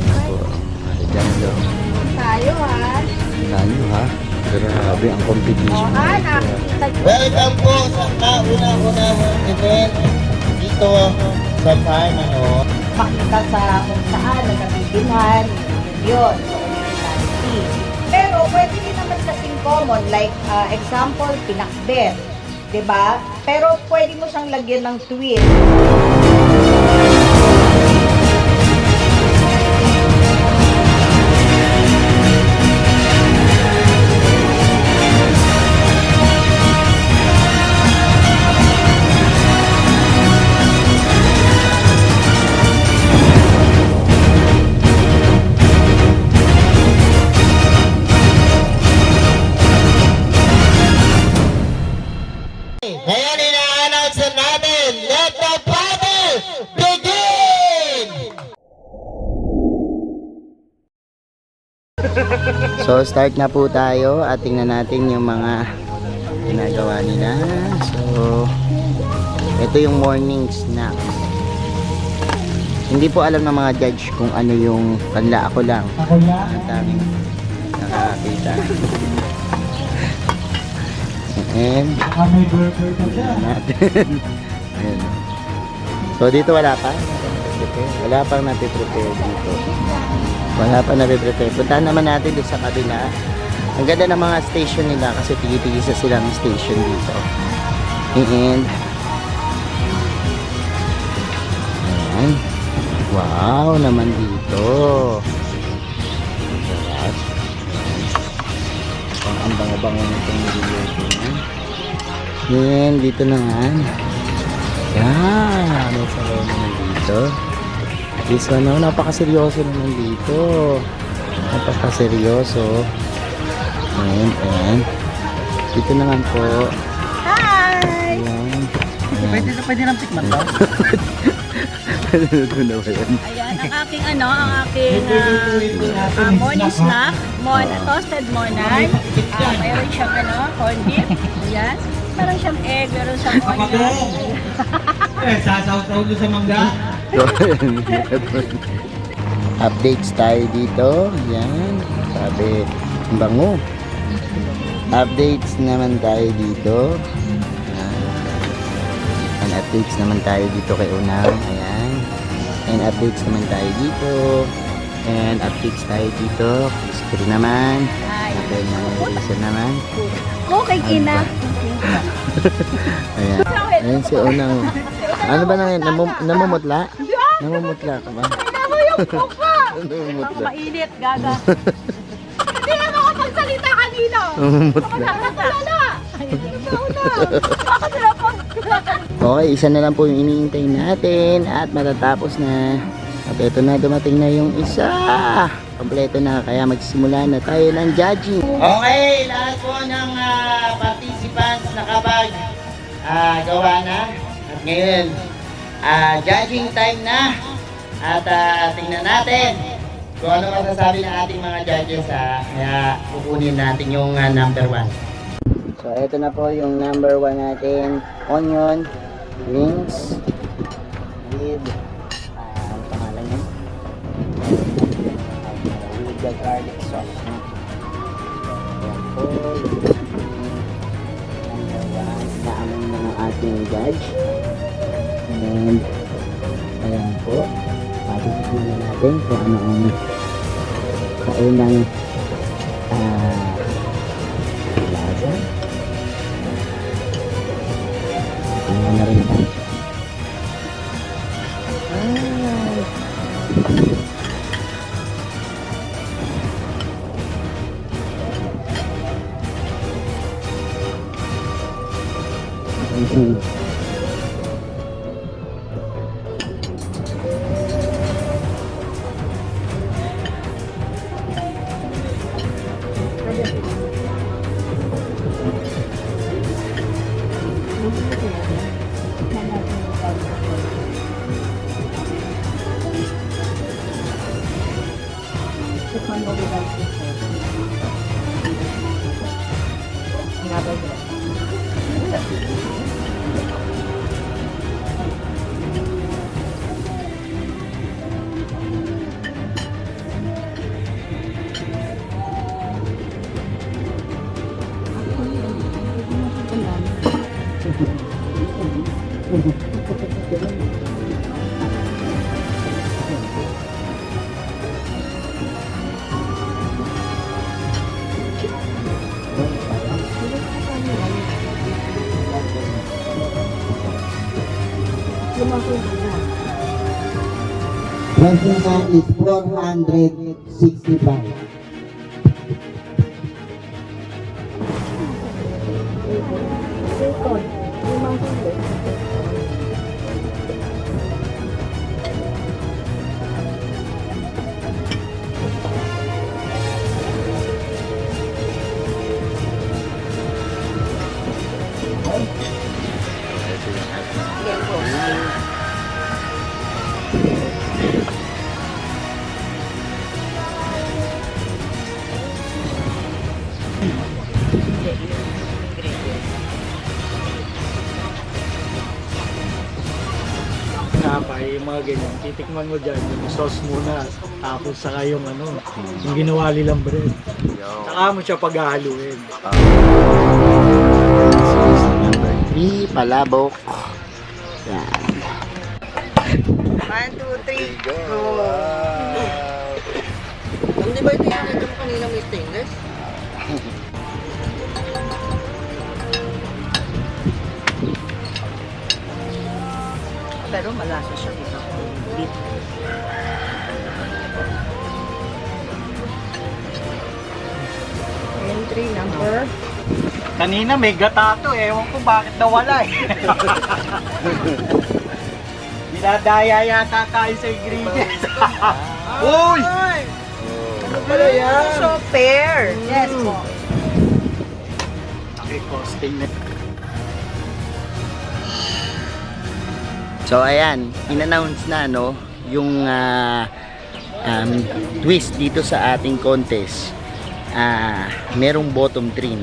po. Marijanlo. Tayo ha. Tayo ha. Grabe ang competition. Welcome po sa kauna-unahang event dito sa farm, ano. Makita sa kung saan nagkabibilhan. Yun. So, originality. Pero pwede din naman kasing common. Like, example, pinakbet. Diba? Pero pwede mo siyang lagyan ng twist. Ngayon, ina-announce natin, let the battle begin! So start na po tayo at tingnan natin yung mga ginagawa nila. So ito yung morning snacks. Hindi po alam ng mga judge kung ano yung kanila, ako lang. Ang daming nakakita. And natin. Ayan. So dito wala pa. Wala pang napiprepare dito. Wala pa napiprepare. Puntahan naman natin dito sa kabila. Ang ganda ng mga station nila kasi tigil-tigil sa silang station dito. And ayan. Wow naman dito. Ang bango-bango nitong niluluto na. Yan, dito naman. Yan, may sabaw naman dito. This one, oh, napakaseryoso naman dito. Napakaseryoso. Ayan, ayan. Dito naman po. Hi! Ayan. Pwede lang tikman ba? Ito na ba yan? Ayan, ang aking morning snack, toasted monarch. Mayroon siyang corned beef. Ayan. Meron siyang egg, meron siyang onion. Sasaw-saw doon sa mangga. So, updates tayo dito. Yan. Sabi, ang bango. Updates naman tayo dito. And updates naman tayo dito kay Unang. Ayan. And updates naman tayo dito. And updates tayo dito. Screen naman. Okay, isa naman. Okay, ina. Ayan. Ayan si Unang. Ano ba nang namumutla? Namumutla ka ba? Namuyok ko pa. Namumutla. Mainit, gaga. Hindi na makapagsalita kanina. Namumutla. Wala. Bakit na po? Okay, isa na lang po yung iniintay natin at matatapos na. At ito na, dumating na yung isa. Kompleto na, kaya magsisimula na tayo ng judging. Okay, lahat po ng participants nakapag gawa na. At ngayon, judging time na. At tingnan natin kung ano masasabi ng ating mga judges. Kaya kukunin natin yung number 1. So, ito na po yung number 1 natin. Onion, rings, with, ano pangalan yun? With the garlic sauce. Ayan po, number 1. Naaman na ng ating judge. And, ayan po. Patitignan na natin kung ano ang kaunang lasa. Ano na rin tayo. Price niya is 465. Tapay, yung mga ganyan, titikman mo dyan, yung sauce muna, tapos saka yung yung ginawa nilang bread. Saka mo siya paghahaluin. Number 3, palabok. Yan. 1, 2, 3, go! Hindi ba ito yung nakita mo kanina may stainless? Pero malasa siya dito. Entry number. Kanina may gata to, ewan ko bakit nawala eh. Dinadaya yata tayo sa ingredients. Uy! Ano pala yan? So fair. Yes po. Okay, costing na. So ayan, in-announce na yung twist dito sa ating contest. Merong bottom 3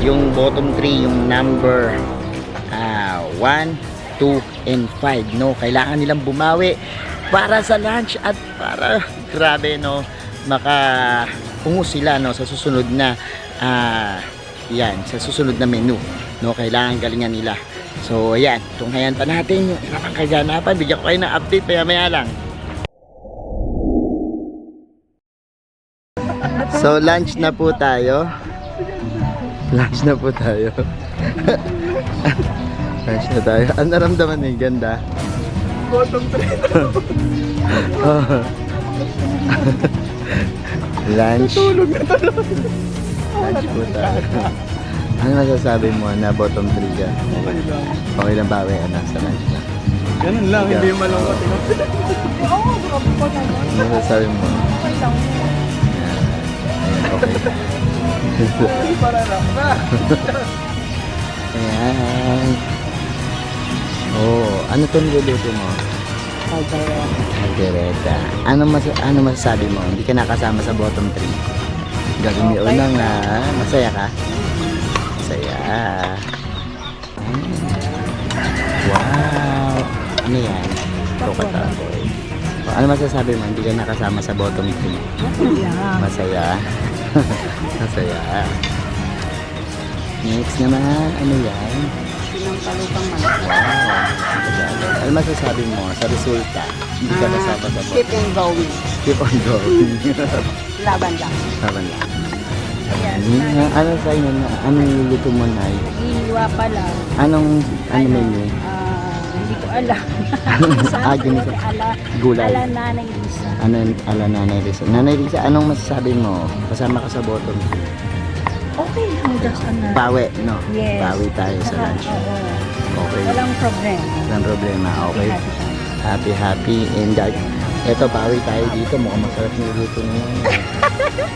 Yung bottom 3 yung number 1, 2 and 5 Kailangan nilang bumawi para sa lunch at para grabe makapungo sila sa susunod na sa susunod na menu. Kailangan galingan nila. So ayan, tunghayan pa natin yung iba pang kaganapan. Bigyan ko kayo ng update maya lang. So lunch na po tayo. Lunch na po tayo. Lunch na tayo. Ano naramdaman niyo? Ganda. Bottom 3. Lunch. Tulog na tulog. Lunch po tayo. Ano masasabi mo na bottom 3 ka? Okay lang. Okay lang ba sa lunch na? Ganun lang, hindi yung malungkot. Ano masasabi mo? Okay. Para lang na. Ayan. Oh, ano itong luluto mo? Caldereta. Ano masasabi mo? Hindi ka nakasama sa bottom 3. Gagawin niyo unang masaya ka? Masaya. Wow. Ano yan? Tukataboy. Ano masasabi mo? Hindi ka nakasama sa bottom 3. Masaya. Masaya. Next naman, ano yan? Pinampalupang man. Wow. Ano masasabi mo sa resulta? Hindi ka kasama sa Keep bottom. on going. Keep on going. Laban lang. Saban lang. Ano sa inyo? Anong luluto mo na? Iwa pa lang. Ano menu? Hindi ko alam. Ganito. Gulay. Ala Nanay Lisa. Ala Nanay Risa. Nanay Risa, anong masasabi mo? Kasama ka sa bottom. Okay lang, just Bawi, no? Yes. Bawi tayo sa lunch. Oo. Okay. Walang problema. Walang problema. Okay. Happy tayo. Happy, happy. And eto, bawi tayo dito. Mukhang masarap niluto niyo.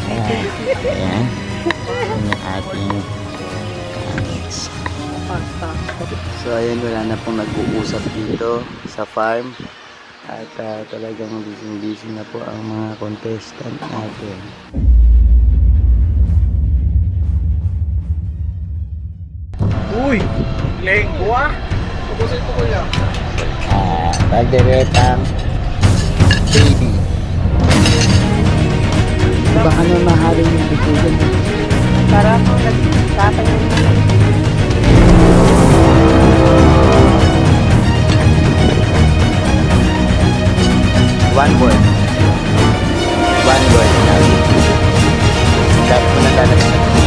Ayan. Ayan. Ayan yung ating so ayan, wala na pong nag-uusap dito sa farm. At talagang busy na po ang mga contestant natin. Uy! Lengua! Pupusin ko kuya. Calderetang baby. Baka na mahalin yung bitugan. Para po nagtatayo na. One word. One word. Dahil po naglalagay.